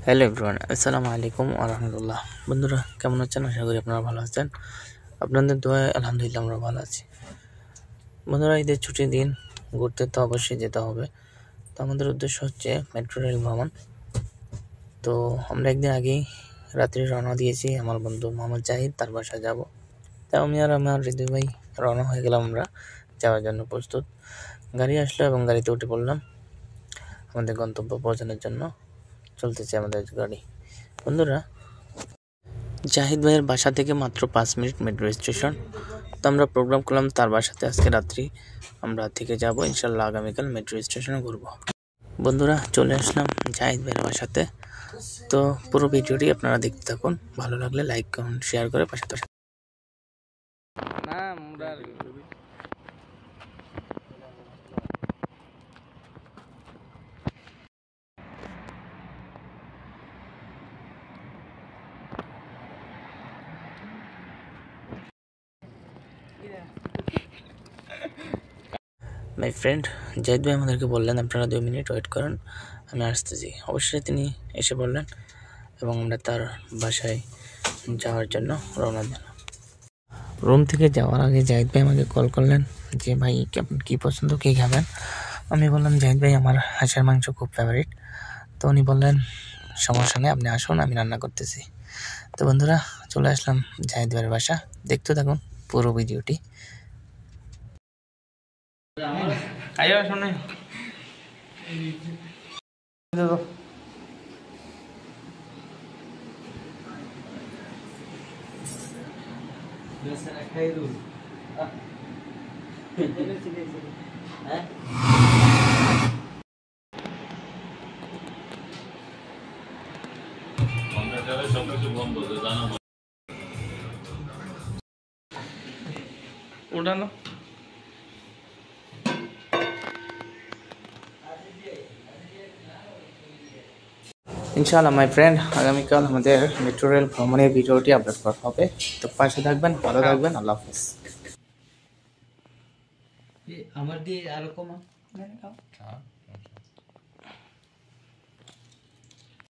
Hello everyone, আসসালামু আলাইকুম ওয়া রাহমাতুল্লাহ। বন্ধুরা কেমন আছেন? আশা করি আপনারা ভালো আছেন। আপনাদের দোয়ায় আলহামদুলিল্লাহ আমরা ভালো আছি। বন্ধুরা, ঈদের ছুটির দিন ঘুরতে তো অবশ্যই যেতে হবে। তো আমাদের উদ্দেশ্য হচ্ছে মেট্রো রেল ভ্রমণ। তো আমরা একদিন আগেই রাত্রে রওনা দিয়েছি আমার বন্ধু মোহাম্মদ জাহিদ, তার বাসায় যাব। তাই আমি আর আমার হৃদয় ভাই রওনা হয়ে গেলাম আমরা যাওয়ার জন্য প্রস্তুত। গাড়ি আসলো এবং গাড়িতে উঠে পড়লাম আমাদের গন্তব্য পৌঁছানোর জন্য। চলতেছে আমাদের গাড়ি। বন্ধুরা, জাহিদ ভাইয়ের বাসা থেকে মাত্র 5 মিনিট মেট্রো স্টেশন। তো আমরা প্রোগ্রাম করলাম তার বাসাতে আজকে রাত্রি আমরা থেকে যাব, ইনশাল্লাহ আগামীকাল মেট্রো স্টেশনে ঘুরবো। বন্ধুরা, চলে আসলাম জাহিদ ভাইয়ের বাসাতে। তো পুরো ভিডিওটি আপনারা দেখতে থাকুন, ভালো লাগলে লাইক কমেন্ট শেয়ার করে পাশে থাকুন। মাই ফ্রেন্ড জাহিদ ভাই আমাদেরকে বললেন আপনারা 2 মিনিট ওয়েট করেন, আমি আসতেছি। অবশ্যই তিনি এসে বললেন এবং আমরা তার বাসায় যাওয়ার জন্য রওনা দিলাম। রুম থেকে যাওয়ার আগে জাহিদ ভাই আমাকে কল করলেন যে ভাই আপনার কী পছন্দ, কী খাবেন। আমি বললাম জাহিদ ভাই আমার হাঁসের মাংস খুব ফেভারিট। তো উনি বললেন সমস্যা নেই, আপনি আসুন, আমি রান্না করতেছি। তো বন্ধুরা, চলে আসলাম জাহিদ ভাইয়ের বাসা। দেখতে থাকুন পুরো ভিডিওটি। উঠানো ইনশাআল্লাহ মাই ফ্রেন্ড, আগামীকাল আমাদের মেট্রো রেল ভ্রমণের ভিডিওটি আপলোড করা হবে। তো পাশে থাকবেন, ভালো থাকবেন, আল্লাহ হাফিজ। আমার দিয়ে আরো কমা